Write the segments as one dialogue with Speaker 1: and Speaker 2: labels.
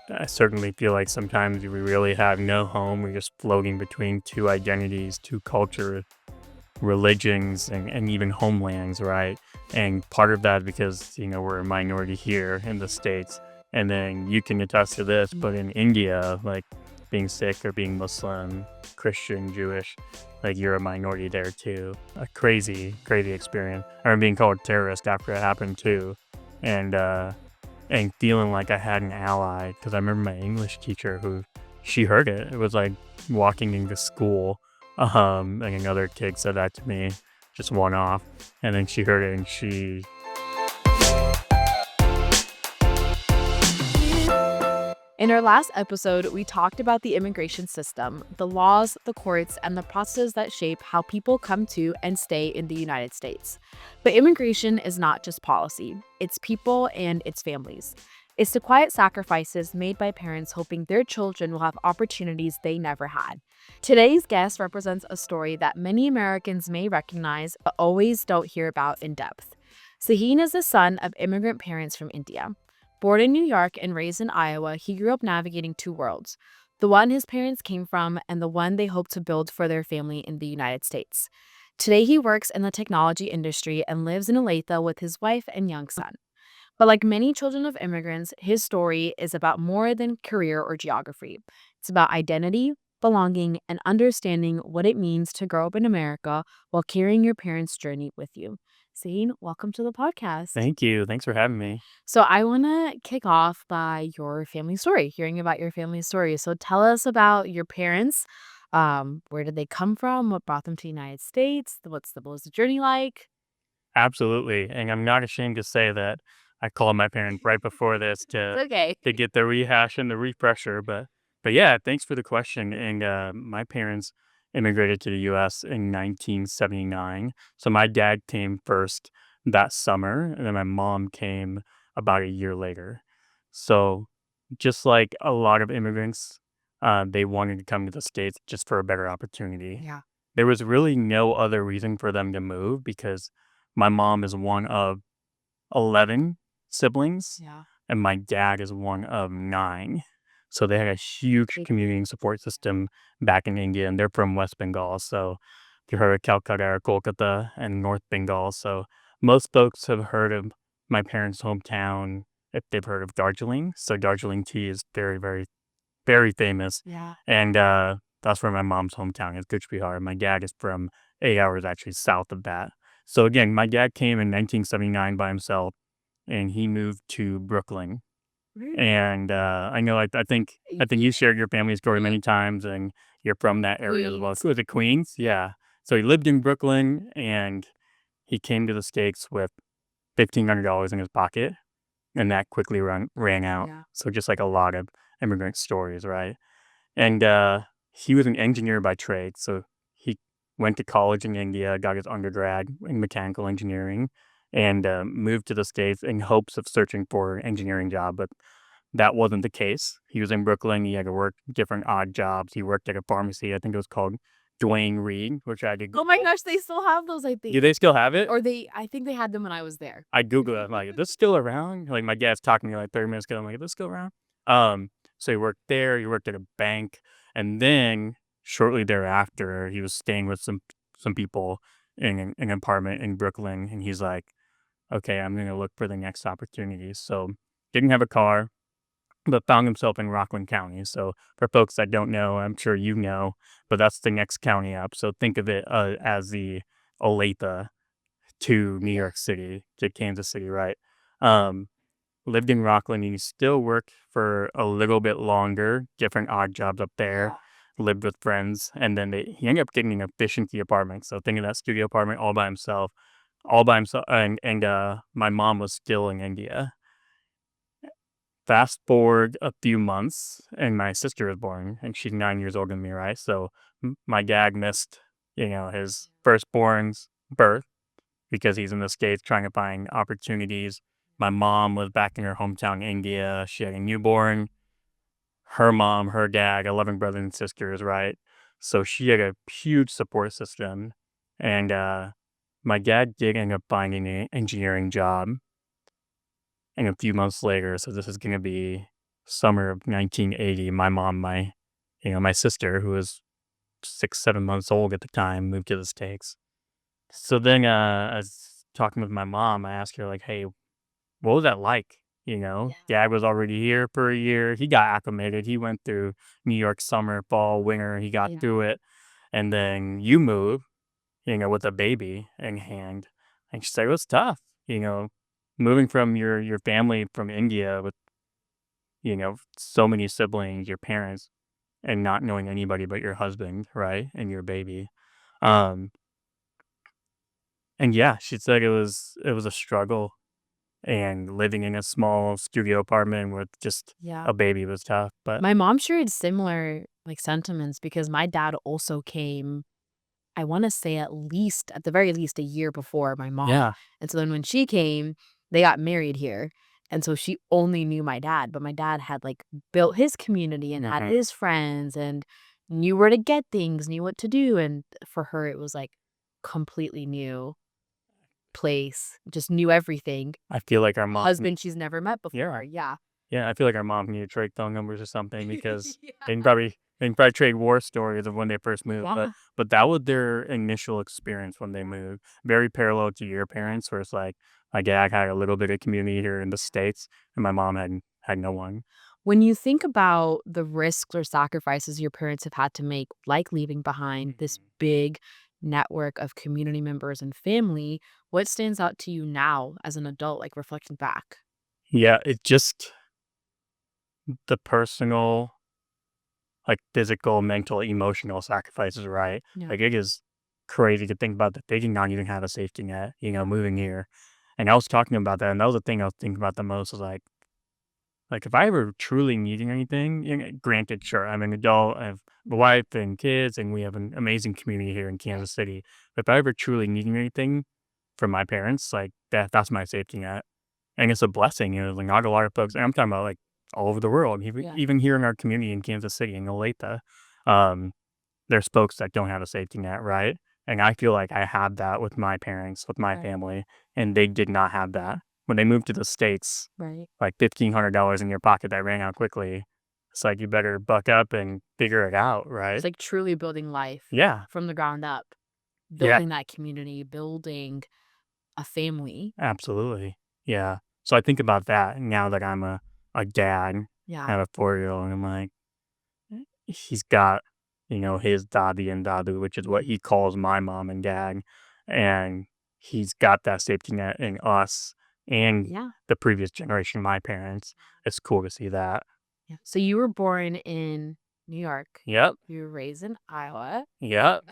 Speaker 1: I certainly feel like sometimes we really have no home. We're just floating between two identities, two cultures, religions, and even homelands, right? And part of that because, we're a minority here in the States. And then you can attest to this, but in India, like being Sikh or being Muslim, Christian, Jewish, like you're a minority there too. A crazy, crazy experience. I remember being called a terrorist after it happened too. And, and feeling like I had an ally because I remember my English teacher who she heard it. It was like walking into school, and another kid said that to me, just one off, and then she heard it and she
Speaker 2: In our last episode, we talked about the immigration system, the laws, the courts, and the processes that shape how people come to and stay in the United States. But immigration is not just policy, it's people and it's families. It's the quiet sacrifices made by parents hoping their children will have opportunities they never had. Today's guest represents a story that many Americans may recognize but always don't hear about in depth. Sahin is the son of immigrant parents from India. Born in New York and raised in Iowa, he grew up navigating two worlds, the one his parents came from and the one they hope to build for their family in the United States. Today, he works in the technology industry and lives in Olathe with his wife and young son. But like many children of immigrants, his story is about more than career or geography. It's about identity, belonging, and understanding what it means to grow up in America while carrying your parents' journey with you. Sahin, welcome to the podcast.
Speaker 1: thank you. Thanks for having me.
Speaker 2: So I want to kick off by your family story, hearing about your family story. So tell us about your parents. Where did they come from? What brought them to the United States? What was the journey like?
Speaker 1: Absolutely. And I'm not ashamed to say that I called my parents right before this
Speaker 2: It's okay.
Speaker 1: to get the rehash and the refresher. But yeah, thanks for the question. And my parents immigrated to the US in 1979. So my dad came first that summer, and then my mom came about a year later. So just like a lot of immigrants, they wanted to come to the States just for a better opportunity.
Speaker 2: Yeah.
Speaker 1: There was really no other reason for them to move because my mom is one of 11 siblings,
Speaker 2: Yeah.
Speaker 1: and my dad is one of 9. So they had a huge
Speaker 2: Big
Speaker 1: community support system back in India, and they're from West Bengal. So you heard of Calcutta or Kolkata and North Bengal. So most folks have heard of my parents' hometown if they've heard of Darjeeling. So Darjeeling tea is very, very, very famous.
Speaker 2: Yeah.
Speaker 1: And that's where my mom's hometown is, Kuch Bihar. My dad is from 8 hours actually south of that. So again, my dad came in 1979 by himself, and he moved to Brooklyn.
Speaker 2: Really?
Speaker 1: And I think you shared your family story many times, and you're from that area as well.
Speaker 2: Queens.
Speaker 1: So was it Queens? Yeah. So he lived in Brooklyn, and he came to the States with $1,500 in his pocket, and that quickly ran out.
Speaker 2: Yeah.
Speaker 1: So just like a lot of immigrant stories, right? And he was an engineer by trade, so he went to college in India, got his undergrad in mechanical engineering, and moved to the States in hopes of searching for an engineering job. But that wasn't the case. He was in Brooklyn. He had to work different odd jobs. He worked at a pharmacy. I think it was called Dwayne Reed, which I did.
Speaker 2: Oh my gosh, they still have those, I
Speaker 1: Do
Speaker 2: think.
Speaker 1: they still have it?
Speaker 2: I think they had them when I was there.
Speaker 1: I Googled it. I'm like, is this still around? Like my dad's talking to me like 30 minutes ago. I'm like, is this still around? So he worked there. He worked at a bank, and then shortly thereafter, he was staying with some people in an apartment in Brooklyn, and he's like, okay, I'm gonna look for the next opportunity. So didn't have a car, but found himself in Rockland County. So for folks that don't know, I'm sure you know, but that's the next county up. So think of it as the Olathe to New
Speaker 2: Yeah.
Speaker 1: York City, to Kansas City, right? Um, Lived in Rockland, and he still worked for a little bit longer, different odd jobs up there, lived with friends, and then he ended up getting an efficiency apartment. So think of that studio apartment all by himself, and my mom was still in India. Fast forward a few months, and my sister was born, and she's 9 years older than me, right? So my dad missed, his firstborn's birth because he's in the States trying to find opportunities. My mom was back in her hometown, India. She had a newborn. Her mom, her dad, 11 brothers and sisters, right? So she had a huge support system. And my dad did end up finding an engineering job. And a few months later, so this is going to be summer of 1980, my mom, my sister, who was 6, 7 months old at the time, moved to the States. So then, I was talking with my mom. I asked her, like, "Hey, what was that like?" Dad was already here for a year. He got acclimated. He went through New York summer, fall, winter. He got
Speaker 2: Yeah.
Speaker 1: through it. And then you move, with a baby in hand. And she said it was tough, moving from your family from India with, so many siblings, your parents, and not knowing anybody but your husband, right? And your baby. Um, and yeah, she said it was a struggle, and living in a small studio apartment with just
Speaker 2: Yeah.
Speaker 1: a baby was tough. But
Speaker 2: My mom shared similar, like, sentiments because my dad also came, I wanna say at the very least, a year before my mom,
Speaker 1: yeah.
Speaker 2: and so then when she came, they got married here, and so she only knew my dad, but my dad had, like, built his community and had
Speaker 1: Mhm.
Speaker 2: his friends and knew where to get things, knew what to do, and for her, it was, like, completely new place, just knew everything.
Speaker 1: I feel like our mom.
Speaker 2: Husband she's never met
Speaker 1: Yeah.
Speaker 2: before, yeah.
Speaker 1: Yeah, I feel like our mom need to trade phone numbers or something because
Speaker 2: Yeah.
Speaker 1: they can probably trade war stories of when they first moved, but
Speaker 2: Yeah.
Speaker 1: but that was their initial experience when they moved. Very parallel to your parents, where it's like my dad had a little bit of community here in the States, and my mom had no one.
Speaker 2: When you think about the risks or sacrifices your parents have had to make, like leaving behind this
Speaker 1: Mhm.
Speaker 2: big network of community members and family, what stands out to you now as an adult, like reflecting back?
Speaker 1: Yeah, it just the personal, like physical, mental, emotional sacrifices, right?
Speaker 2: Yeah.
Speaker 1: Like it is crazy to think about that they did not even have a safety net, moving here. And I was talking about that, and that was the thing I was thinking about the most was like, if I ever truly needing anything, granted, sure, I'm an adult, I have a wife and kids, and we have an amazing community here in Kansas City. But if I ever truly needing anything from my parents, like that's my safety net. And it's a blessing, like not a lot of folks, and I'm talking about like all over the world, even
Speaker 2: Yeah.
Speaker 1: even here in our community in Kansas City in Olathe. Um, there's folks that don't have a safety net, right? And I feel like I had that with my parents, with my
Speaker 2: Right.
Speaker 1: family, and they did not have that. When they moved to the States,
Speaker 2: Right.
Speaker 1: like $1,500 in your pocket that ran out quickly, it's like you better buck up and figure it out,
Speaker 2: It's
Speaker 1: right?
Speaker 2: like truly building life
Speaker 1: Yeah,
Speaker 2: from the ground up,
Speaker 1: yeah,
Speaker 2: building that community, building a family.
Speaker 1: absolutely. Yeah. So I think about that now that I'm a dad, I
Speaker 2: Yeah.
Speaker 1: have a 4-year-old, and I'm like, he's got, his daddy and dadu, which is what he calls my mom and dad. And he's got that safety net in us and
Speaker 2: Yeah.
Speaker 1: the previous generation, my parents. It's cool to see that.
Speaker 2: Yeah. So you were born in New York.
Speaker 1: Yep.
Speaker 2: You were raised in Iowa.
Speaker 1: Yep.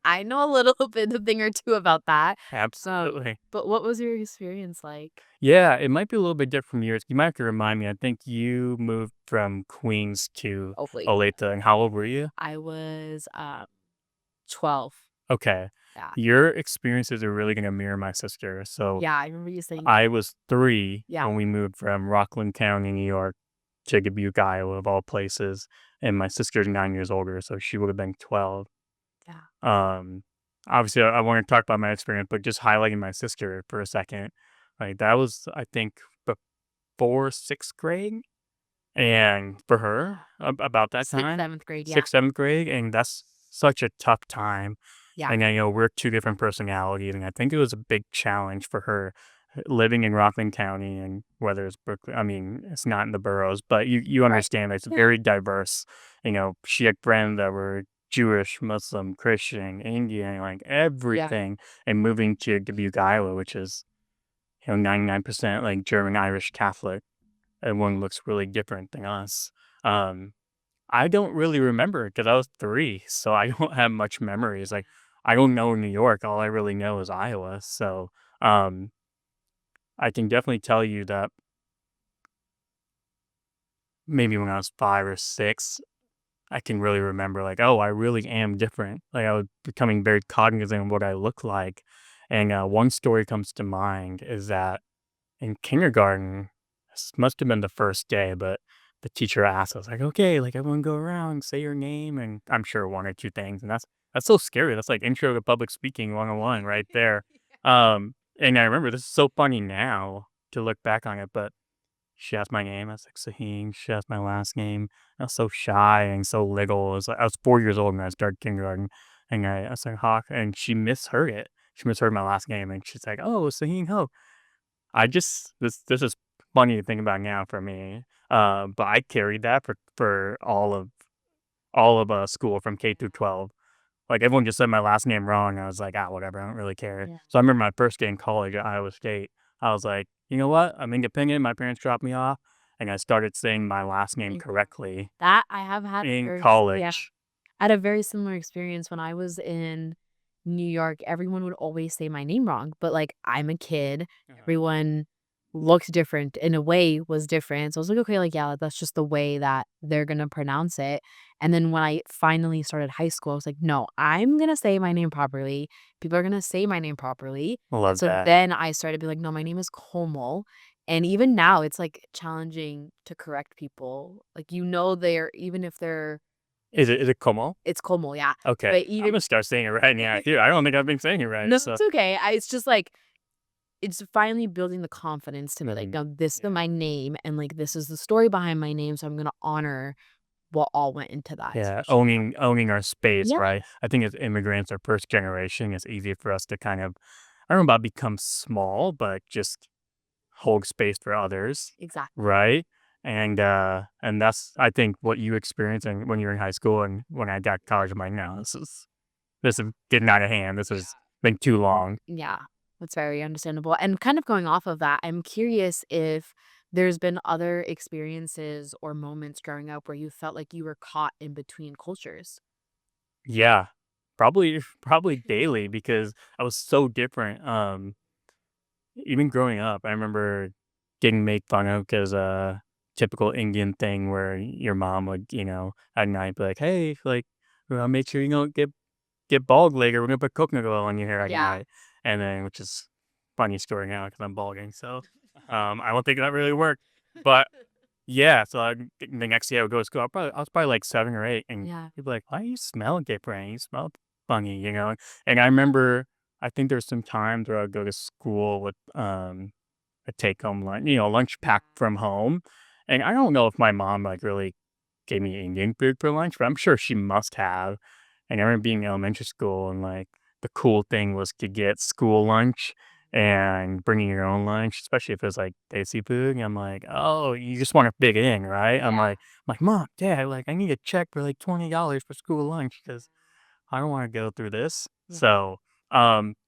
Speaker 2: I know a little bit, a thing or two about that.
Speaker 1: Absolutely.
Speaker 2: But what was your experience like?
Speaker 1: Yeah, it might be a little bit different from yours. You might have to remind me. I think you moved from Queens to
Speaker 2: Hopefully.
Speaker 1: Olathe, and how old were you?
Speaker 2: I was 12.
Speaker 1: Okay.
Speaker 2: Yeah.
Speaker 1: Your experiences are really going to mirror my sister. So
Speaker 2: Yeah, I remember you saying
Speaker 1: I was 3
Speaker 2: yeah.
Speaker 1: when we moved from Rockland County, New York to Dubuque, Iowa, of all places, and my sister's 9 years older, so she would have been 12.
Speaker 2: Yeah.
Speaker 1: Um, Obviously, I wanna talk about my experience, but just highlighting my sister for a second, like, that was, I think, before 6th grade, and for her, about that
Speaker 2: 6th,
Speaker 1: time,
Speaker 2: 7th grade, yeah.
Speaker 1: 6th, 7th grade, and that's such a tough time.
Speaker 2: Yeah.
Speaker 1: And I know we're 2 different personalities, and I think it was a big challenge for her, living in Rockland County, and whether it's Berkeley, I mean, it's not in the boroughs, but you
Speaker 2: Right.
Speaker 1: understand it's
Speaker 2: Yeah.
Speaker 1: very diverse. She had friends that were Jewish, Muslim, Christian, Indian, like
Speaker 2: Yeah.
Speaker 1: everything, and moving to Dubuque, Iowa, which is, 99% like German, Irish, Catholic. Everyone looks really different than us. Um, I don't really remember because I was 3, so I don't have much memories. Like, I don't know New York. All I really know is Iowa. So, um, I can definitely tell you that maybe when I was 5 or 6, I can really remember, like, oh, I really am different. Like, I was becoming very cognizant of what I look like. And one story comes to mind is that in kindergarten, this must have been the first day, but the teacher asked us, like, "Okay, like, everyone go around, say your name," and I'm sure 1 or 2 things, and that's so scary. That's like intro to public speaking 101 right there. And I remember this is so funny now to look back on it, but she asked my name. I was like, "Sahin." She asked my last name. I was so shy and so little. I was 4 years old when I started kindergarten, and I was like, "Hawk," and she misheard it. She misheard my last name, and she's like, "Oh, Sahin Hoque." I just this is funny to think about now for me, but I carried that for all of school from K through 12. Like, everyone just said my last name wrong, and I was like, "Ah, whatever, I don't really care."
Speaker 2: Yeah.
Speaker 1: So I remember my first day in college at Iowa State, I was like, "You know what? I'm independent, my parents dropped me off," and I started saying my last name
Speaker 2: Mhm.
Speaker 1: correctly
Speaker 2: That I have had
Speaker 1: in
Speaker 2: very yeah.
Speaker 1: college.
Speaker 2: I had a very similar experience when I was in New York. Everyone would always say my name wrong, but, like, I'm a kid.
Speaker 1: Uh-huh.
Speaker 2: Everyone looked different, in a way was different. So I was like, "Okay, like, yeah, that's just the way that they're gonna pronounce it." And then when I finally started high school, I was like, "No, I'm gonna say my name properly. People are gonna say my name properly."
Speaker 1: Love
Speaker 2: So
Speaker 1: that.
Speaker 2: then I started to be like, "No, my name is Como." And even now, it's, like, challenging to correct people. Like, they're even if they're
Speaker 1: Is it como?
Speaker 2: it's Como, yeah.
Speaker 1: Okay.
Speaker 2: But
Speaker 1: I'm
Speaker 2: even
Speaker 1: gonna start saying it right now too. I don't think I've been saying it right,
Speaker 2: no,
Speaker 1: so
Speaker 2: it's okay. It's just like it's finally building the confidence to be like,
Speaker 1: mhm.
Speaker 2: "No, this is
Speaker 1: Yeah.
Speaker 2: my name, and, like, this is the story behind my name, so I'm gonna honor what all went into that."
Speaker 1: Yeah,
Speaker 2: Especially
Speaker 1: owning our space,
Speaker 2: yeah,
Speaker 1: right? I think as immigrants or first generation, it's easy for us to kind of I don't know about become small, but just hold space for others,
Speaker 2: exactly.
Speaker 1: right? And that's I think what you experienced and when you were in high school and when I got to college, I'm like, no, this is getting out of hand. This has been too long.
Speaker 2: Yeah, that's very understandable. And kind of going off of that, I'm curious if there's been other experiences or moments growing up where you felt like you were caught in between cultures.
Speaker 1: Yeah. Probably daily because I was so different. Even growing up, I remember getting made fun of because typical Indian thing where your mom would, at night be like, "Hey, like, well, make sure you don't get bald later. We're gonna put coconut oil on your hair at
Speaker 2: Yeah.
Speaker 1: night." And then, which is funny story now because I'm balding, so I don't think that really worked. But yeah, so the next day I would go to school. I was probably like 7 or 8, and
Speaker 2: Yeah.
Speaker 1: people like, "Why do you smell different? You smell funny," you know. And I remember, I think there's some times where I'd go to school with a take home lunch, lunch packed from home, and I don't know if my mom like really gave me Indian food for lunch, but I'm sure she must have. And I remember being in elementary school and like the cool thing was to get school lunch and bringing your own lunch, especially if it was like desi food. And I'm like, oh, you just want to fit in, right?
Speaker 2: Yeah.
Speaker 1: I'm like, Mom, Dad, like I need a check for like $20 for school lunch because I don't want to go through this.
Speaker 2: Yeah.
Speaker 1: So,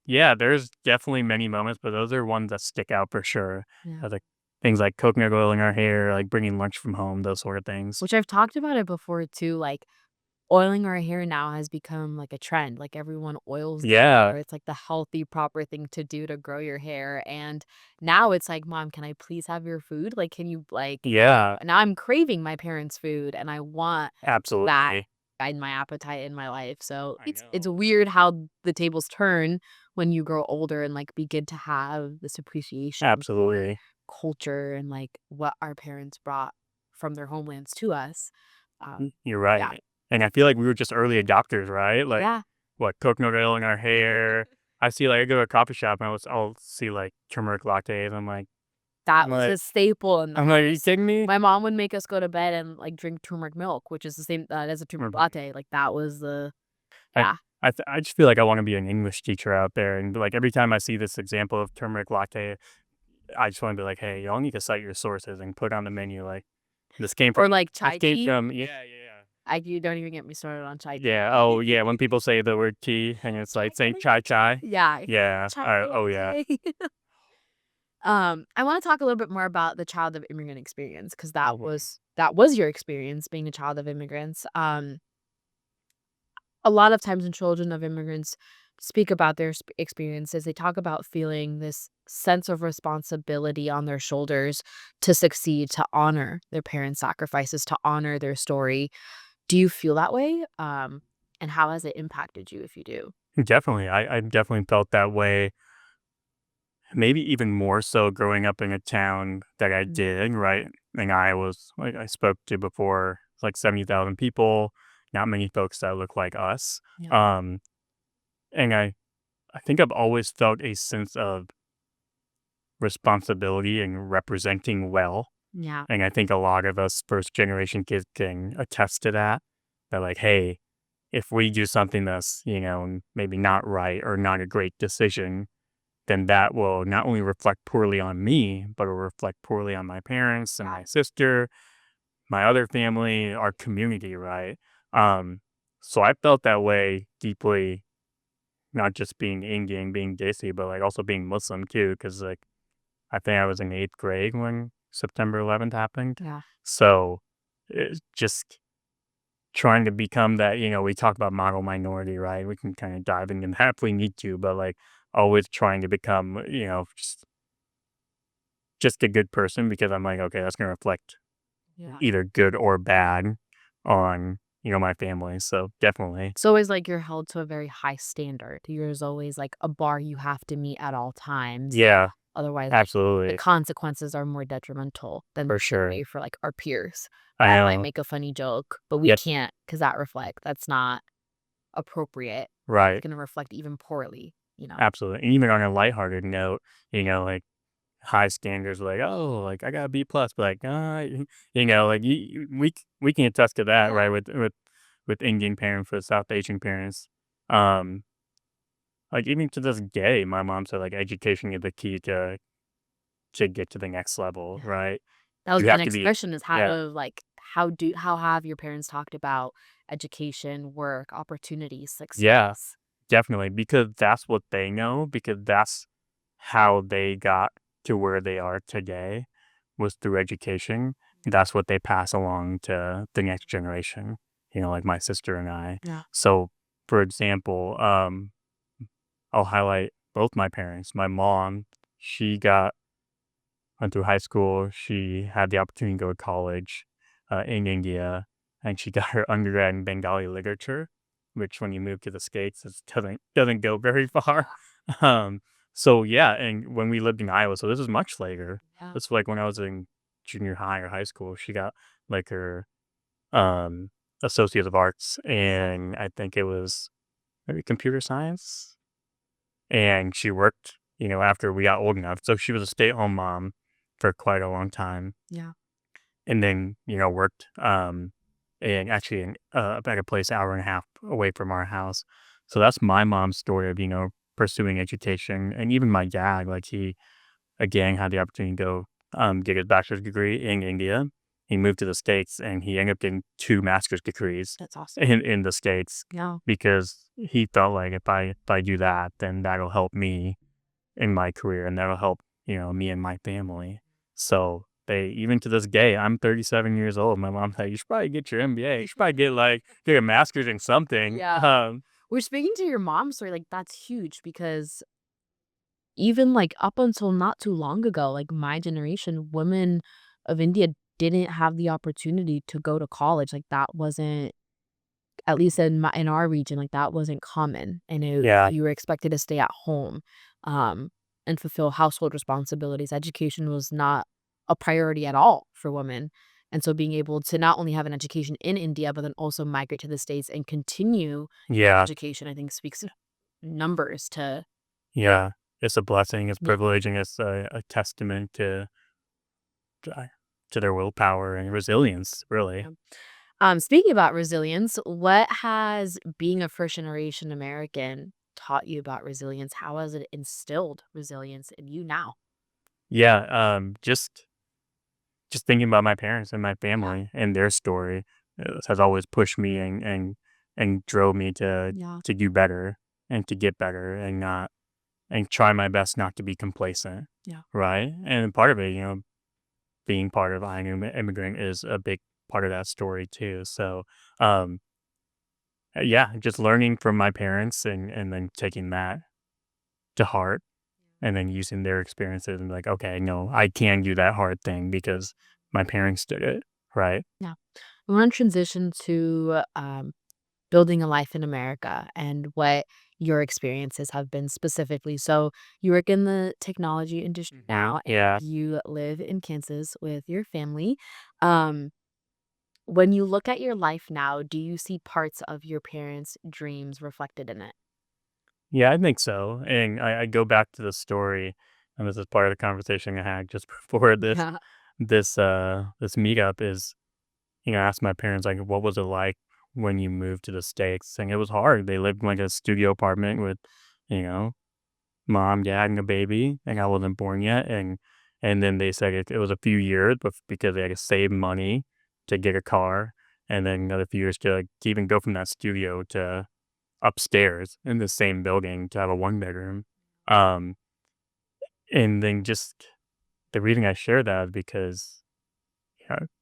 Speaker 1: yeah, there's definitely many moments, but those are ones that stick out for sure.
Speaker 2: Yeah.
Speaker 1: Like things like coconut oil in our hair, like bringing lunch from home, those sort of things.
Speaker 2: Which I've talked about it before too, like oiling our hair now has become like a trend. Like everyone oils
Speaker 1: Yeah,
Speaker 2: or it's like the healthy, proper thing to do to grow your hair. And now it's like, Mom, can I please have your food? Like, can you like
Speaker 1: yeah,
Speaker 2: now I'm craving my parents' food and I want that
Speaker 1: absolutely.
Speaker 2: guide my appetite in my life. So
Speaker 1: I
Speaker 2: it's
Speaker 1: know.
Speaker 2: weird how the tables turn when you grow older and like begin to have this appreciation for
Speaker 1: Absolutely.
Speaker 2: culture and like what our parents brought from their homelands to us.
Speaker 1: You're
Speaker 2: Yeah.
Speaker 1: right. And I feel like we were just early adopters, right? Like,
Speaker 2: Yeah.
Speaker 1: what, coconut oil in our hair. I see, like, I go to a coffee shop and I'll see like turmeric lattes. I'm
Speaker 2: That was
Speaker 1: like,
Speaker 2: a staple in the
Speaker 1: are you
Speaker 2: house.
Speaker 1: kidding me?
Speaker 2: My mom would make us go to bed and, like, drink turmeric milk, which is the same as a turmeric
Speaker 1: Turmeric.
Speaker 2: latte, like, that was the
Speaker 1: I
Speaker 2: yeah,
Speaker 1: I just feel like I want to be an English teacher out there, and like every time I see this example of turmeric latte, I just want to be like, hey, y'all need to cite your sources and put on the menu like this came from
Speaker 2: or, like,
Speaker 1: this
Speaker 2: chai
Speaker 1: came
Speaker 2: tea.
Speaker 1: from yeah.
Speaker 2: You don't even get me started on chai
Speaker 1: Yeah,
Speaker 2: tea.
Speaker 1: oh, yeah, when people say the word tea and it's
Speaker 2: Chai
Speaker 1: like saying
Speaker 2: chai?
Speaker 1: chai chai.
Speaker 2: Yeah,
Speaker 1: Yeah,
Speaker 2: chai
Speaker 1: oh, yeah.
Speaker 2: latte. I wanna talk a little bit more about the child of immigrant experience because
Speaker 1: Mhm.
Speaker 2: that was your experience being a child of immigrants. A lot of times when children of immigrants speak about their experiences, they talk about feeling this sense of responsibility on their shoulders to succeed, to honor their parents' sacrifices, to honor their story. Do you feel that way? And how has it impacted you if you do?
Speaker 1: Definitely, I definitely felt that way, maybe even more so growing up in a town that I
Speaker 2: Mm,
Speaker 1: did, right? And I was like I spoke to before, it's like 70,000 people, not many folks that look like us.
Speaker 2: yeah.
Speaker 1: Um, and I think I've always felt a sense of responsibility and representing well.
Speaker 2: Yeah.
Speaker 1: And I think a lot of us first generation kids can attest to that. That like, hey, if we do something that's, maybe not right or not a great decision, then that will not only reflect poorly on me, but it'll reflect poorly on my parents and
Speaker 2: Yeah.
Speaker 1: my sister, my other family, our community, right? Um, so I felt that way deeply, not just being Indian, being Desi, but like also being Muslim too, because like I think I was in eighth grade when September 11th happened.
Speaker 2: Yeah.
Speaker 1: So it's just trying to become that, we talk about model minority, right? We can kind of dive into that if we need to, but like always trying to become, just a good person because I'm like, okay, that's going to reflect
Speaker 2: Yeah.
Speaker 1: either good or bad on, my family. So definitely.
Speaker 2: It's always like you're held to a very high standard. There's always like a bar you have to meet at all times.
Speaker 1: Yeah,
Speaker 2: Otherwise, like the
Speaker 1: absolutely.
Speaker 2: consequences are more detrimental than
Speaker 1: For sure.
Speaker 2: way for like our peers
Speaker 1: I
Speaker 2: that might
Speaker 1: know.
Speaker 2: make a funny joke, but we
Speaker 1: Yep.
Speaker 2: can't because that's not appropriate. It's
Speaker 1: Right.
Speaker 2: gonna reflect even poorly, you know?
Speaker 1: Absolutely. And even on a lighthearted note, like high standards, like, oh, like I got a B plus, but like, like we can attest to that, right?
Speaker 2: Yeah.
Speaker 1: With Indian parents, with South Asian parents. Um, like even to this day, my mom said like education is the key to get to the next level,
Speaker 2: Yeah.
Speaker 1: right?
Speaker 2: That was
Speaker 1: You
Speaker 2: my
Speaker 1: have to
Speaker 2: next
Speaker 1: be,
Speaker 2: question is
Speaker 1: yeah,
Speaker 2: how have your parents talked about education, work, opportunities,
Speaker 1: yeah,
Speaker 2: success?
Speaker 1: definitely, because that's what they know, because that's how they got to where they are today was through education. That's what they pass along to the next generation, like my sister and I.
Speaker 2: Yeah.
Speaker 1: So, for example, I'll highlight both my parents. My mom, she went through high school. She had the opportunity to go to college in India, and she got her undergrad in Bengali literature, which when you move to the States, it doesn't go very far. Um, so yeah, and when we lived in Iowa, so this is much later.
Speaker 2: Yeah.
Speaker 1: This was like when I was in junior high or high school. She got like her um associate of arts, and I think it was maybe computer science. And she worked, after we got old enough. So she was a stay-at-home mom for quite a long time,
Speaker 2: Yeah.
Speaker 1: and then, worked, and actually in, about a place hour and a half away from our house. So that's my mom's story of, pursuing education, and even my dad, like, he, again, had the opportunity to go, get his bachelor's degree in India. He moved to the States, and he ended up getting 2 master's degrees
Speaker 2: That's awesome.
Speaker 1: in the States
Speaker 2: Yeah.
Speaker 1: because he felt like if I do that, then that'll help me in my career, and that'll help, me and my family. So they even to this day, I'm 37 years old. My mom's like, you should probably get your MBA. You should probably get a master's in something.
Speaker 2: Yeah. We're speaking to your mom story, like, that's huge because even, like, up until not too long ago, like, my generation, women of India didn't have the opportunity to go to college, like, that wasn't at least in our region, like, that wasn't common, and
Speaker 1: Yeah,
Speaker 2: you were expected to stay at home, um, and fulfill household responsibilities. Education was not a priority at all for women, and so being able to not only have an education in India, but then also migrate to the States and continue
Speaker 1: yeah,
Speaker 2: education, I think speaks numbers to
Speaker 1: yeah. It's a blessing. It's
Speaker 2: yeah.
Speaker 1: privilege, and it's a testament to to their willpower and resilience. Really.
Speaker 2: Speaking about resilience, what has being a first generation American taught you about resilience? How has it instilled resilience in you now?
Speaker 1: Yeah. Just thinking about my parents and my
Speaker 2: Yeah.
Speaker 1: family and their story has always pushed me and drove me
Speaker 2: Yeah.
Speaker 1: to do better and to get better and not and try my best not to be complacent,
Speaker 2: Yeah.
Speaker 1: right? And part of it, being part of I Am Immigrant is a big part of that story too. So, um, yeah, just learning from my parents and then taking that to heart and then using their experiences and like, okay, no, I can do that hard thing because my parents did it, right?
Speaker 2: Yeah. We want to transition to building a life in America and what your experiences have been specifically. So, you work in the technology industry now and
Speaker 1: Yeah.
Speaker 2: you live in Kansas with your family. Um, when you look at your life now, do you see parts of your parents' dreams reflected in it?
Speaker 1: Yeah, I think so. And I go back to the story, and this is part of the conversation I had just before this.
Speaker 2: Yeah.
Speaker 1: this meetup is, I asked my parents, like, what was it like when you moved to the States? And it was hard. They lived in like a studio apartment with, you know, mom, dad, and a baby, and I wasn't born yet. And then they said it was a few years, but because they had to save money to get a car, and then another few years to, like, to even go from that studio to upstairs in the same building to have a one bedroom. Um, and then just the reason I share that is because,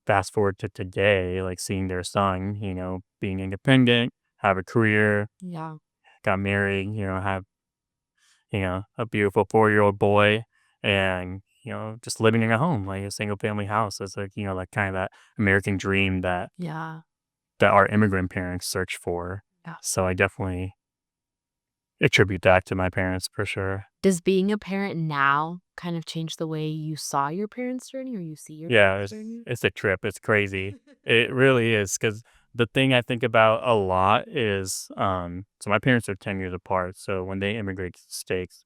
Speaker 1: fast forward to today, like seeing their son, being independent, have a career,
Speaker 2: Yeah.
Speaker 1: got married, have, a beautiful 4-year-old boy, and, just living in a home, like a single family house. It's like, like kind of that American dream
Speaker 2: Yeah.
Speaker 1: that our immigrant parents search for.
Speaker 2: Yeah.
Speaker 1: So I definitely attribute that to my parents for sure.
Speaker 2: Does being a parent now kind of change the way you saw your parents' journey or you see your
Speaker 1: Yeah,
Speaker 2: parents'
Speaker 1: it's
Speaker 2: journey?
Speaker 1: it's a trip. It's crazy. It really is, because the thing I think about a lot is, so my parents are 10 years apart. So when they immigrated to the States,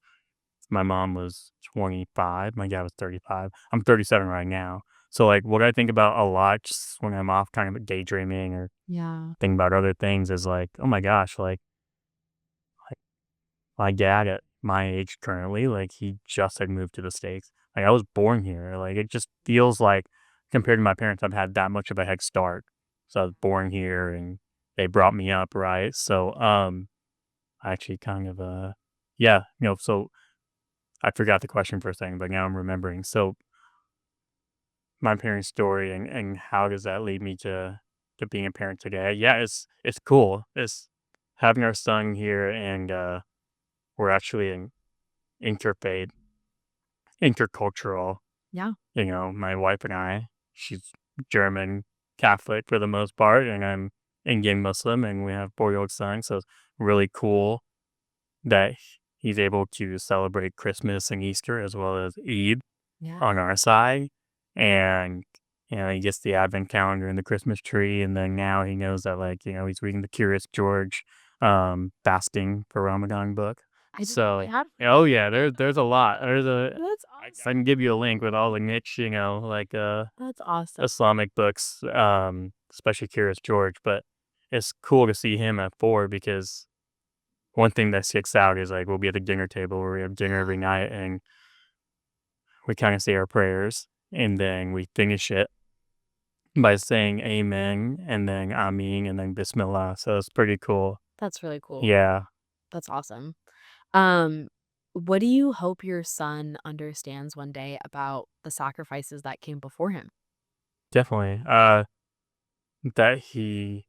Speaker 1: my mom was 25, my dad was 35. I'm 37 right now. So like what I think about a lot just when I'm off kind of daydreaming or
Speaker 2: Yeah.
Speaker 1: thinking about other things is like, oh my gosh, like my dad at my age currently, like, he just had moved to the States. Like, I was born here. Like, it just feels like compared to my parents, I've had that much of a head start. So I was born here and they brought me up, right? So, I actually kind of, yeah, so I forgot the question for a second, but now I'm remembering. So my parents' story and how does that lead me to being a parent today? Yeah, it's cool. It's having our son here, and we're actually in interfaith intercultural,
Speaker 2: Yeah.
Speaker 1: my wife and I, she's German Catholic for the most part, and I'm Indian Muslim, and we have 4-year-old son. So it's really cool that he's able to celebrate Christmas and Easter as well as Eid
Speaker 2: Yeah.
Speaker 1: on our side. And, he gets the advent calendar and the Christmas tree. And then now he knows that, like, he's reading the Curious George fasting for Ramadan book.
Speaker 2: I didn't know they
Speaker 1: So,
Speaker 2: had
Speaker 1: oh yeah, there's a lot.
Speaker 2: That's
Speaker 1: I
Speaker 2: awesome.
Speaker 1: can give you a link with all the niche, like
Speaker 2: That's awesome.
Speaker 1: Islamic books, especially Curious George. But it's cool to see him at 4 because one thing that sticks out is like we'll be at the dinner table where we have dinner every night and we kind of say our prayers and then we finish it by saying amen and then ameen and then bismillah. So it's pretty cool.
Speaker 2: That's really cool.
Speaker 1: Yeah,
Speaker 2: That's awesome. Um, what do you hope your son understands one day about the sacrifices that came before him?
Speaker 1: definitely. That he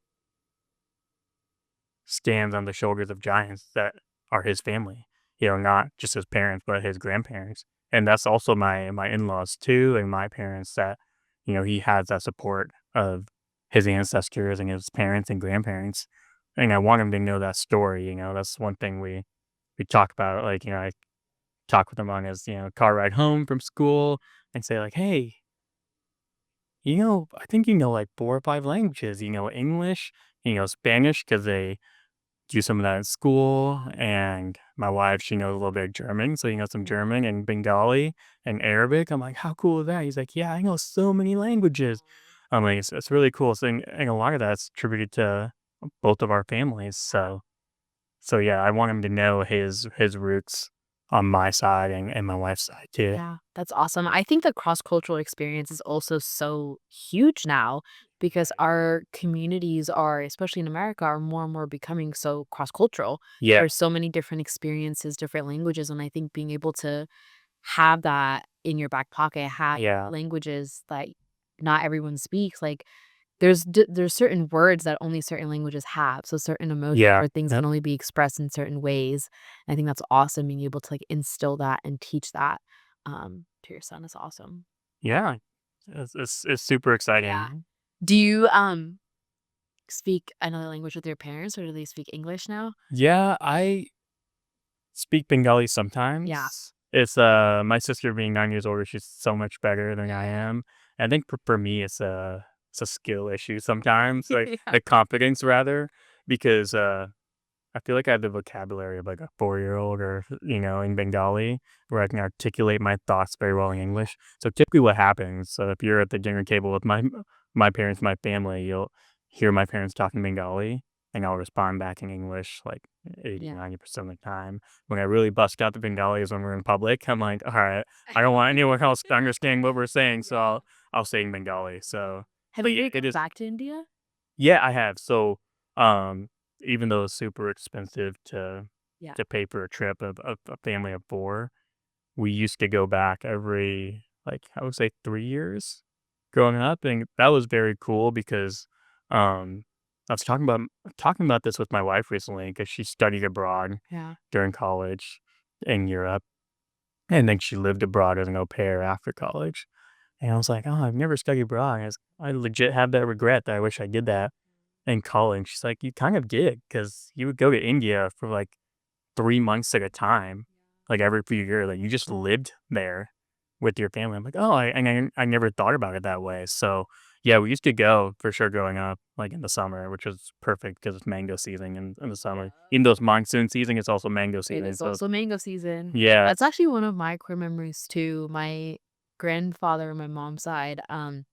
Speaker 1: stands on the shoulders of giants that are his family. Not just his parents, but his grandparents. And that's also my in-laws too, and my parents that, he has that support of his ancestors and his parents and grandparents. And I want him to know that story. That's one thing we talk about. Like, I talk with him on his, car ride home from school and say, like, hey, I think like 4 or 5 languages, English, Spanish, because they do some of that in school, and my wife, she knows a little bit of German, so some
Speaker 2: Yeah.
Speaker 1: German and Bengali and Arabic. I'm like, "How cool is that?" He's like, "Yeah, I know so many languages." I'm like, "It's really cool." So, and a lot of that's attributed to both of our families. So yeah, I want him to know his roots on my side and my wife's side too.
Speaker 2: Yeah, that's awesome. I think the cross-cultural experience is also so huge now because our communities are, especially in America, are more and more becoming so cross-cultural.
Speaker 1: Yeah,
Speaker 2: There's so many different experiences, different languages, and I think being able to have that in your back pocket, have
Speaker 1: yeah,
Speaker 2: languages that not everyone speaks, like there's certain words that only certain languages have, so certain emotions
Speaker 1: yeah,
Speaker 2: or things can
Speaker 1: yep,
Speaker 2: only be expressed in certain ways. I think that's awesome being able to, like, instill that and teach that, to your son is awesome.
Speaker 1: yeah. It's super
Speaker 2: Yeah.
Speaker 1: exciting.
Speaker 2: Do you, speak another language with your parents, or do they speak English now?
Speaker 1: Yeah, I speak Bengali
Speaker 2: Yeah.
Speaker 1: sometimes. It's, my sister being 9 years older, she's so much better than I am. I think for me, it's a skill issue sometimes, like,
Speaker 2: Yeah.
Speaker 1: the confidence rather, because, I feel like I have the vocabulary of like a 4-year-old or, in Bengali, where I can articulate my thoughts very well in English. So typically what happens, so if you're at the dinner table with my parents, my family, you'll hear my parents talking Bengali and I'll respond back in English like 80,
Speaker 2: Yeah.
Speaker 1: 90% of the time. When I really bust out the Bengali is when we're in public. I'm like, all right, I don't want anyone else to understand what we're saying, so
Speaker 2: Yeah.
Speaker 1: I'll say in Bengali. So,
Speaker 2: Have
Speaker 1: but
Speaker 2: you
Speaker 1: yeah,
Speaker 2: ever
Speaker 1: it
Speaker 2: come
Speaker 1: is.
Speaker 2: back to India?
Speaker 1: Yeah, I have. So, um, even though it's super expensive
Speaker 2: Yeah.
Speaker 1: to pay for a trip of a family of 4, we used to go back every, like, I would say 3 years growing up, and that was very cool because, I was talking about this with my wife recently because she studied abroad
Speaker 2: Yeah.
Speaker 1: during college in Europe, and then she lived abroad as an au pair after college, and I was like, "Oh, I've never studied abroad." I legit have that regret that I wish I did that in college. She's like, "You kind of did, because you would go to India for, like, 3 months at a time, like, every few years, like, you just lived there with your family." I'm like, "Oh, I never thought about it that way." So, yeah, we used to go for sure growing up, like, in the summer, which was perfect because it's mango season in the summer.
Speaker 2: Yeah.
Speaker 1: Even though it's monsoon season, it's also mango
Speaker 2: It
Speaker 1: season,
Speaker 2: is
Speaker 1: so
Speaker 2: also mango season.
Speaker 1: yeah.
Speaker 2: That's actually one of my core memories too. My grandfather on my mom's side, on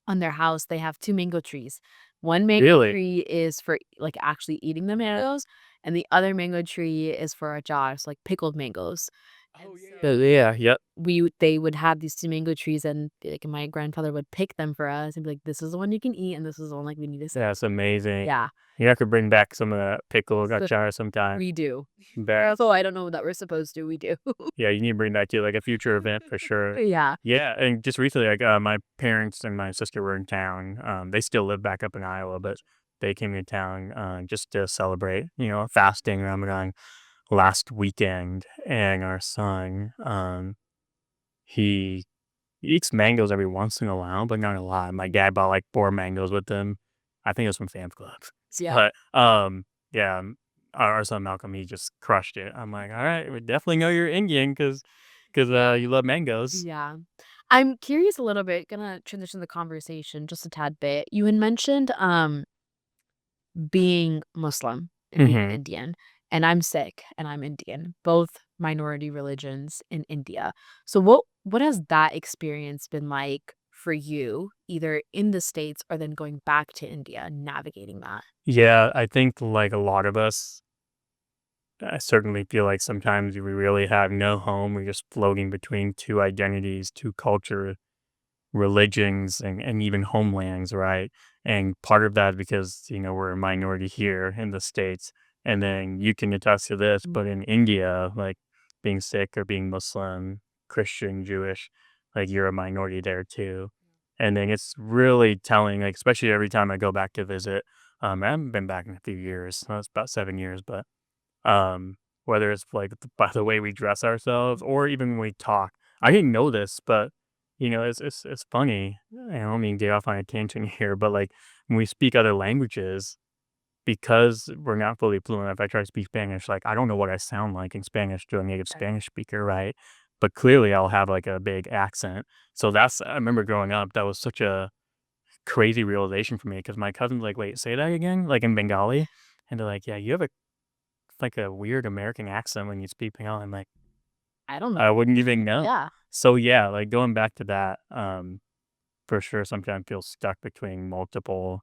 Speaker 2: their house, they have 2 mango trees. One mango
Speaker 1: Really?
Speaker 2: tree is for, like, actually eating the mangoes, and the other mango tree is for achar, so, like, pickled mangoes. And
Speaker 1: Yeah,
Speaker 2: so
Speaker 1: yeah, yep.
Speaker 2: they would have these 2 mango trees, and, like, my grandfather would pick them for us and be like, "This is the one you can eat, and this is the one, like, we need to save."
Speaker 1: That's amazing.
Speaker 2: Yeah.
Speaker 1: You have to bring back some of that pickle
Speaker 2: So
Speaker 1: achar sometime.
Speaker 2: we do.
Speaker 1: Bet.
Speaker 2: Although I don't know that we're supposed to, we do.
Speaker 1: Yeah, you need to bring that to, like, a future event for sure.
Speaker 2: Yeah.
Speaker 1: Yeah, and just recently, like, my parents and my sister were in town. They still live back up in Iowa, but they came to town, just to celebrate, fasting Ramadan last weekend, and our son, he eats mangoes every once in a while, but not a lot. My dad bought, like, 4 mangoes with him. I think it was from Sam's Club.
Speaker 2: Yeah.
Speaker 1: But, yeah, our son Malcolm, he just crushed it. I'm like, "Alright, we definitely know you're Indian because you love mangoes."
Speaker 2: Yeah. I'm curious a little bit, gonna transition the conversation just a tad bit. You had mentioned being Muslim and being
Speaker 1: Mhm.
Speaker 2: Indian, and I'm Sikh and I'm Indian, both minority religions in India. So what has that experience been like for you, either in the States or then going back to India, navigating that?
Speaker 1: Yeah, I think like a lot of us, I certainly feel like sometimes we really have no home. We're just floating between 2 identities, 2 cultures, religions, and even homelands, right? And part of that because, we're a minority here in the States. And then you can attest to this,
Speaker 2: Mm.
Speaker 1: but in India, like being Sikh or being Muslim, Christian, Jewish, like you're a minority there too. And then it's really telling, like, especially every time I go back to visit. I haven't been back in a few years. It's about 7 years, but um, whether it's like by the way we dress ourselves or even when we talk. I didn't know this, but it's funny. I don't mean to get off on a tangent here, but like when we speak other languages, because we're not fully fluent. If I try to speak Spanish, like I don't know what I sound like in Spanish to a native
Speaker 2: Okay.
Speaker 1: Spanish speaker, right? But clearly, I'll have like a big accent. So I remember growing up, that was such a crazy realization for me because my cousin's like, "Wait, say that again," like in Bengali, and they're like, "Yeah, you have a weird American accent when you speak Bengali." I'm like,
Speaker 2: I don't know.
Speaker 1: I wouldn't even know.
Speaker 2: Yeah.
Speaker 1: So yeah, like going back to that, for sure, sometimes feel stuck between multiple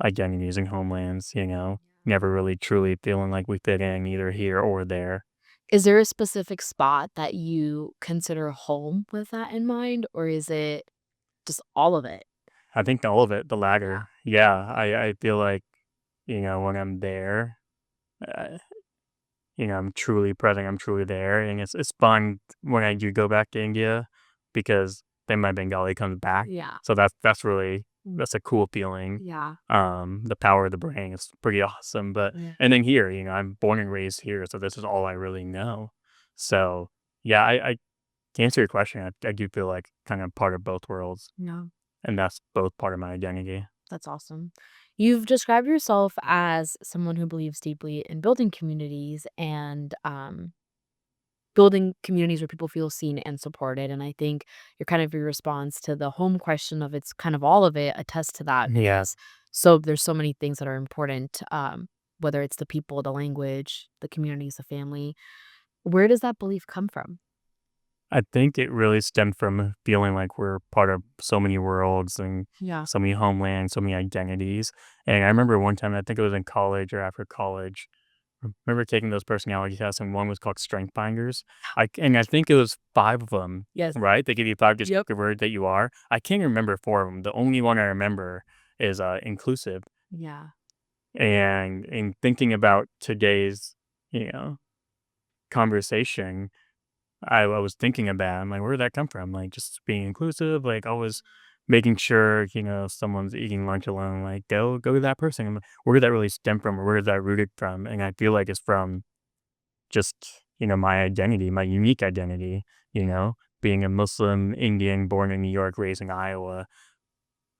Speaker 1: identities and homelands. Never really truly feeling like we fit in either here or there.
Speaker 2: Is there a specific spot that you consider home with that in mind, or is it just all of it?
Speaker 1: I think all of it, the
Speaker 2: Yeah.
Speaker 1: latter. Yeah, I feel like when I'm there. Uh, I'm truly present, I'm truly there, and it's fun when I do go back to India because then my Bengali comes back.
Speaker 2: Yeah.
Speaker 1: So that's a cool feeling.
Speaker 2: Yeah.
Speaker 1: The power of the brain is pretty awesome. But
Speaker 2: Yeah.
Speaker 1: and then here, I'm born and raised here, so this is all I really know. So yeah, I to answer your question, I do feel like kind of part of both worlds,
Speaker 2: Yeah.
Speaker 1: and that's both part of my identity.
Speaker 2: That's awesome. You've described yourself as someone who believes deeply in building communities and building communities where people feel seen and supported. And I think your response to the home question of it's kind of all of it attests to that
Speaker 1: Yeah.
Speaker 2: because so there's so many things that are important. whether it's the people, the language, the communities, the family. Where does that belief come from?
Speaker 1: I think it really stemmed from feeling like we're part of so many worlds and
Speaker 2: Yeah.
Speaker 1: so many homelands, so many identities. And I remember one time, I think it was in college or after college, I remember taking those personality tests, and one was called Strength Finders. And I think it was 5 of them,
Speaker 2: Yes.
Speaker 1: right? They give you 5
Speaker 2: Yep.
Speaker 1: descriptive words that you are. I can't remember 4 of them. The only one I remember is, inclusive.
Speaker 2: Yeah.
Speaker 1: And in thinking about today's, you know, conversation, I was thinking of that. I'm like, where did that come from? Like, just being inclusive, like, always making sure, someone's eating lunch alone, like, go to that person. I'm like, where did that really stem from, or where is that rooted from? And I feel like it's from just, my identity, my unique identity, being a Muslim Indian born in New York, raised in Iowa.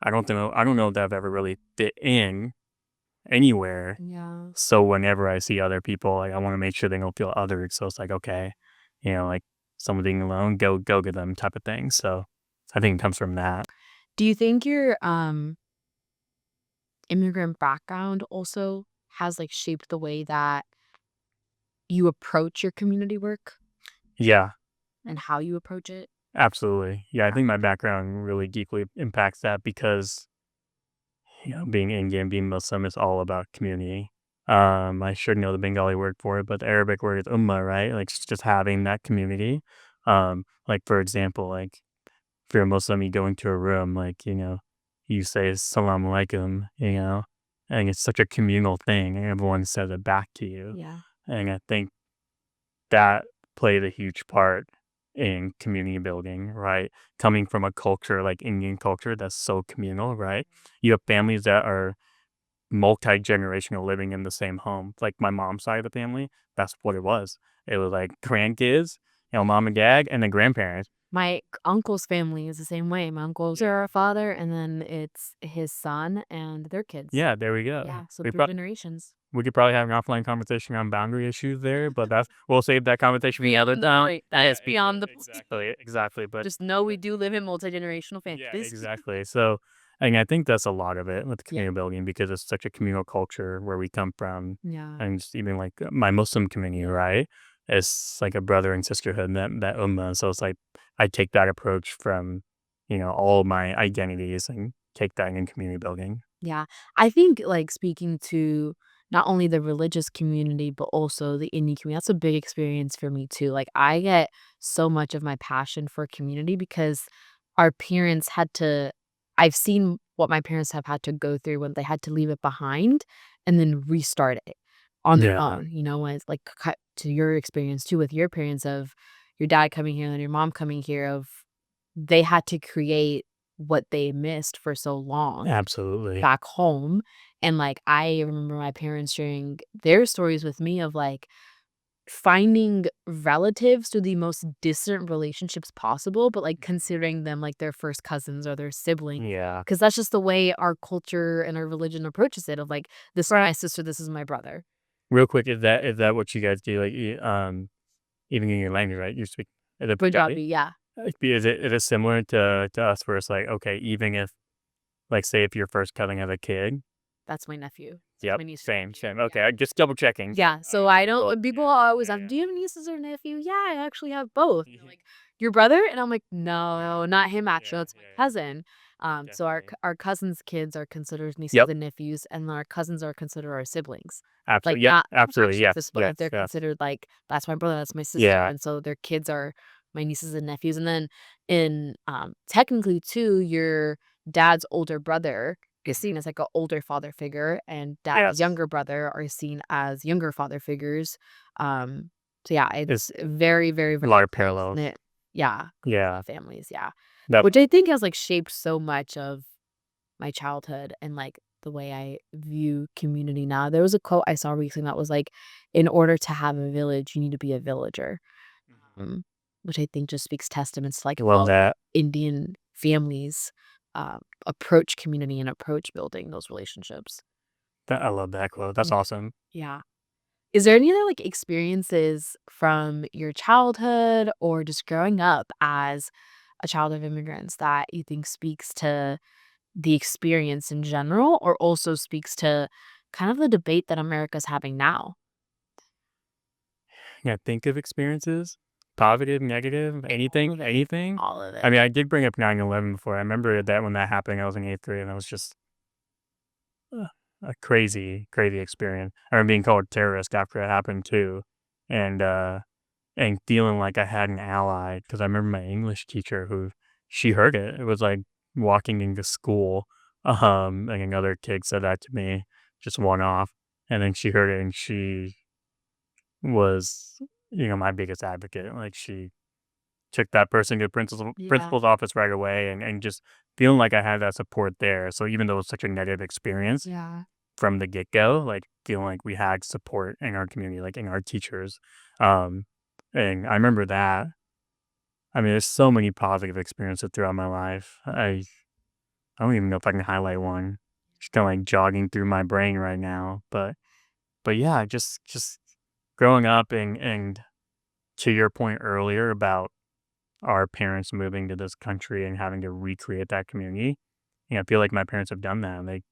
Speaker 1: I don't know that I've ever really fit in anywhere.
Speaker 2: Yeah.
Speaker 1: So whenever I see other people, like, I want to make sure they don't feel othered. So it's like, okay, like someone being alone, go get them type of thing. So I think it comes from that.
Speaker 2: Do you think your immigrant background also has like shaped the way that you approach your community work
Speaker 1: Yeah,
Speaker 2: and how you approach it?
Speaker 1: absolutely. Yeah, I think my background really deeply impacts that because, being Indian, being Muslim is all about community. I should know the Bengali word for it, but the Arabic word is ummah, right? Like just having that community. Like for example, like if you're a Muslim, you go into a room, like, you say salam alaikum, and it's such a communal thing, and everyone says it back to you.
Speaker 2: Yeah.
Speaker 1: And I think that played a huge part in community building, right? Coming from a culture like Indian culture that's so communal, right? You have families that are multi-generational living in the same home. Like my mom's side of the family, that's what it was. It was like grandkids, mom and dad, and then grandparents.
Speaker 2: My uncle's family is the same way. My uncles
Speaker 1: Yeah.
Speaker 2: are our father, and then it's his son and their kids.
Speaker 1: Yeah, there we go.
Speaker 2: Yeah, so
Speaker 1: We
Speaker 2: 3
Speaker 1: pro-
Speaker 2: generations.
Speaker 1: we could probably have an offline conversation on boundary issues there, but we'll save that conversation for the other time.
Speaker 2: Right, that is beyond the
Speaker 1: Exactly. But
Speaker 2: just know we do live in multi-generational
Speaker 1: yeah,
Speaker 2: families.
Speaker 1: exactly. So, and I think that's a lot of it with
Speaker 2: Yeah.
Speaker 1: community building because it's such a communal culture where we come from,
Speaker 2: Yeah.
Speaker 1: and just even like my Muslim community, right? It's like a brother and sisterhood that ummah. So it's like I take that approach from, all my identities and take that in community building.
Speaker 2: Yeah. I think, like, speaking to not only the religious community, but also the Indian community, that's a big experience for me too. Like, I get so much of my passion for community because our parents had to I've seen what my parents have had to go through when they had to leave it behind and then restart it on their
Speaker 1: Yeah,
Speaker 2: own, when it's like to your experience too with your parents of your dad coming here and your mom coming here of they had to create what they missed for so long
Speaker 1: absolutely.
Speaker 2: back home, and, like, I remember my parents sharing their stories with me of, like, finding relatives through the most distant relationships possible, but, like, considering them like their first cousins or their siblings,
Speaker 1: Yeah.
Speaker 2: because that's just the way our culture and our religion approaches it of, like, "This is my sister, this is my brother."
Speaker 1: Real quick, is that what you guys do? Like, even in your language, right? You speak is it Punjabi?
Speaker 2: Punjabi, yeah,
Speaker 1: Is it similar to us where it's like, okay, even if, like, say if your first cousin has a kid.
Speaker 2: that's my nephew. That's
Speaker 1: Yep,
Speaker 2: my niece's
Speaker 1: same,
Speaker 2: nephew,
Speaker 1: same.
Speaker 2: yeah.
Speaker 1: Okay, I just double checking.
Speaker 2: Yeah, so
Speaker 1: Alright,
Speaker 2: I don't
Speaker 1: cool.
Speaker 2: when people
Speaker 1: Yeah,
Speaker 2: always
Speaker 1: yeah,
Speaker 2: ask,
Speaker 1: yeah.
Speaker 2: "Do you have nieces or nephew?" "Yeah, I actually have both." And they're like, "Your brother?" And I'm like, "No, not him, actually,
Speaker 1: Yeah,
Speaker 2: that's my
Speaker 1: yeah, yeah.
Speaker 2: cousin." So
Speaker 1: Definitely.
Speaker 2: our cousins' kids are considered nieces
Speaker 1: Yep,
Speaker 2: and nephews, and our cousins are considered our siblings. Like,
Speaker 1: absolutely. Yep,
Speaker 2: not
Speaker 1: absolutely.
Speaker 2: actually
Speaker 1: Yes,
Speaker 2: this, but,
Speaker 1: yes,
Speaker 2: like, they're
Speaker 1: yes.
Speaker 2: considered, like, "That's my brother, that's my sister,"
Speaker 1: Yeah.
Speaker 2: and so their kids are my nieces and nephews, and then technically, too, your dad's older brother is
Speaker 1: Mhm.
Speaker 2: seen as, like, a older father figure, and dad's
Speaker 1: Yes.
Speaker 2: younger brother are seen as younger father figures. So, yeah,
Speaker 1: It's
Speaker 2: it's very, very,
Speaker 1: a
Speaker 2: very
Speaker 1: lot of parallels.
Speaker 2: close-knit, yeah,
Speaker 1: Yeah.
Speaker 2: families, yeah,
Speaker 1: That
Speaker 2: which I think has, like, shaped so much of my childhood and, like, the way I view community now. There was a quote I saw recently that was like, "In order to have a village, you need to be a villager."
Speaker 1: Mhm.
Speaker 2: Um, which I think just speaks testaments to, like,
Speaker 1: Love
Speaker 2: how
Speaker 1: that.
Speaker 2: Indian families, approach community and approach building those relationships.
Speaker 1: I love that quote. That's
Speaker 2: Yeah.
Speaker 1: awesome.
Speaker 2: Yeah. Is there any other, like, experiences from your childhood or just growing up as a child of immigrants that you think speaks to the experience in general or also speaks to kind of the debate that America's having now.
Speaker 1: Yeah, think of experiences, positive, negative,
Speaker 2: All
Speaker 1: anything,
Speaker 2: of it.
Speaker 1: anything.
Speaker 2: All of
Speaker 1: I
Speaker 2: it.
Speaker 1: mean, I did bring up 9/11 before. I remember that when that happened, I was in 8th grade, and I was just uh, a crazy, crazy experience. I remember being called a terrorist after it happened too, and and feeling like I had an ally because I remember my English teacher who she heard it. It was like walking into school, and another kid said that to me, just one off, and then she heard it, and she was, my biggest advocate. Like she took that person to the
Speaker 2: Yeah.
Speaker 1: principal's office right away, and just feeling like I had that support there. So even though it was such a negative experience
Speaker 2: Yeah.
Speaker 1: from the get go, like feeling like we had support in our community, like in our teachers. Um, and I remember that. I mean, there's so many positive experiences throughout my life. I don't even know if I can highlight one. Just kind of like jogging through my brain right now. But yeah, just growing up and to your point earlier about our parents moving to this country and having to recreate that community. I feel like my parents have done that. They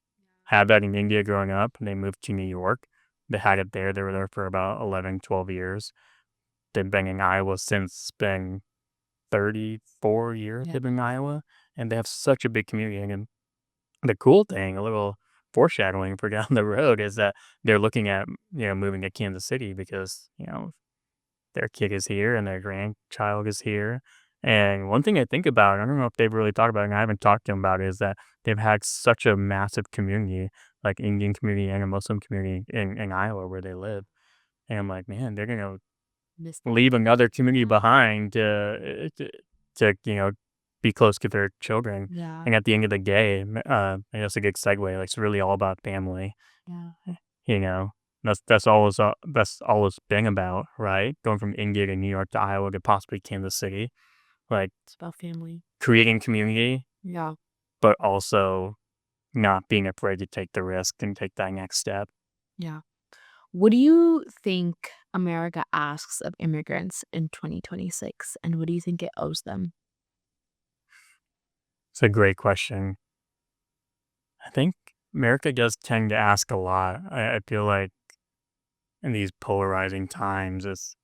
Speaker 1: had that in India growing up, and they moved to New York. They had it there. They were there for about 11, 12 years. They've been in Iowa since been 34 years
Speaker 2: Yeah.
Speaker 1: they've been in Iowa, and they have such a big community. And the cool thing, a little foreshadowing for down the road, is that they're looking at, moving to Kansas City because, their kid is here and their grandchild is here. And one thing I think about, I don't know if they've really thought about it, and I haven't talked to them about it, is that they've had such a massive community, like Indian community and a Muslim community in Iowa where they live. And I'm like, man, they're gonna
Speaker 2: Miss that.
Speaker 1: leave another community
Speaker 2: Yeah.
Speaker 1: behind to be close to their children.
Speaker 2: Yeah.
Speaker 1: And at the end of the day, I guess a good segue. Like it's really all about family.
Speaker 2: Yeah.
Speaker 1: You know, that's all it's been about, right? Going from India to New York to Iowa to possibly Kansas City, like
Speaker 2: It's about family.
Speaker 1: creating community,
Speaker 2: Yeah.
Speaker 1: but also not being afraid to take the risk and take that next step.
Speaker 2: Yeah. What do you think America asks of immigrants in 2026, and what do you think it owes them?
Speaker 1: It's a great question. I think America does tend to ask a lot. I feel like in these polarizing times, it's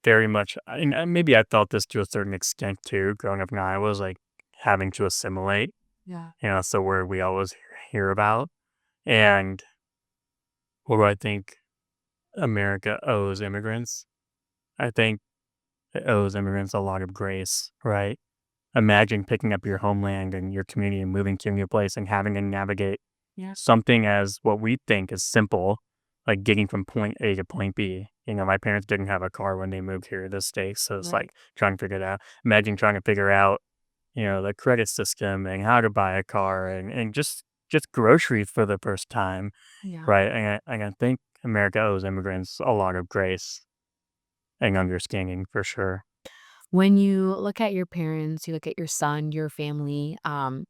Speaker 1: very much, and maybe I felt this to a certain extent too. Growing up in Iowa, was like having to assimilate.
Speaker 2: Yeah.
Speaker 1: So where we always hear about. And what do I think America owes immigrants? I think it owes immigrants a lot of grace, right? Imagine picking up your homeland and your community and moving to a new place and having to navigate
Speaker 2: Yeah.
Speaker 1: something as what we think is simple, like getting from point A to point B. My parents didn't have a car when they moved here to the States. So it's
Speaker 2: Right.
Speaker 1: like trying to figure it out. Imagine trying to figure out, the credit system and how to buy a car and just groceries for the first time.
Speaker 2: Yeah.
Speaker 1: Right, and I think America owes immigrants a lot of grace and understanding for sure.
Speaker 2: When you look at your parents, you look at your son, your family, and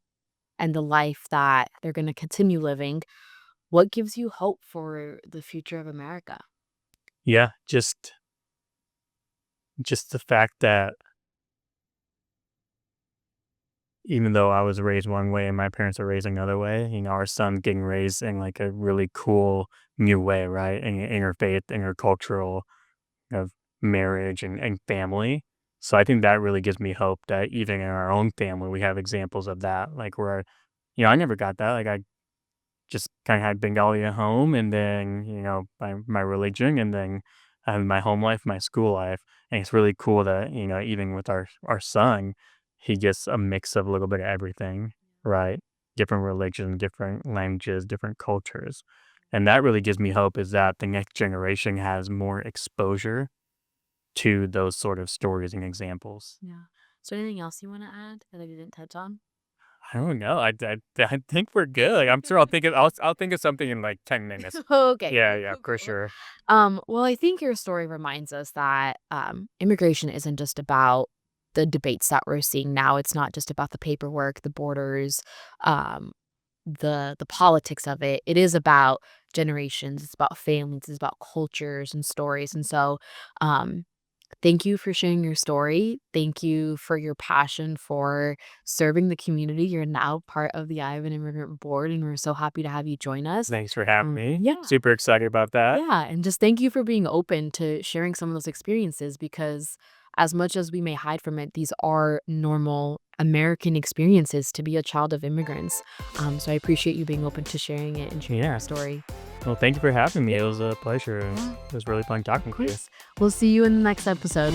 Speaker 2: the life that they're going to continue living, what gives you hope for the future of America?
Speaker 1: Yeah, just the fact that even though I was raised one way and my parents are raised another way, our son's getting raised in like a really cool new way, right? And interfaith, intercultural of marriage and family. So I think that really gives me hope that even in our own family, we have examples of that. Like where, I never got that. Like I just kind of had Bengali at home, and then my religion, and then I have my home life, my school life, and it's really cool that even with our son, he gets a mix of a little bit of everything, right? Different religion, different languages, different cultures, and that really gives me hope is that the next generation has more exposure to those sort of stories and examples.
Speaker 2: Yeah. Is there anything else you want to add that I didn't touch on?
Speaker 1: I don't know. I think we're good. Like, I'm sure I'll think of something in like 10 minutes.
Speaker 2: Okay,
Speaker 1: Yeah,
Speaker 2: cool,
Speaker 1: yeah,
Speaker 2: cool,
Speaker 1: for
Speaker 2: cool.
Speaker 1: sure.
Speaker 2: Well, I think your story reminds us that immigration isn't just about the debates that we're seeing now. It's not just about the paperwork, the borders, um, the politics of it. It is about generations. It's about families. It's about cultures and stories. And so, um, Thank you for sharing your story. Thank you for your passion for serving the community. You're now part of the I Have an Immigrant board, and we're so happy to have you join us.
Speaker 1: Thanks for having me.
Speaker 2: Yeah.
Speaker 1: Super excited about that.
Speaker 2: Yeah, and just thank you for being open to sharing some of those experiences because as much as we may hide from it, these are normal American experiences to be a child of immigrants. So I appreciate you being open to sharing it and sharing
Speaker 1: Yeah.
Speaker 2: your story.
Speaker 1: Well, thank you for having me. It was a pleasure.
Speaker 2: Yeah,
Speaker 1: It was really fun
Speaker 2: of
Speaker 1: talking to you.
Speaker 2: course. We'll see you in the next episode.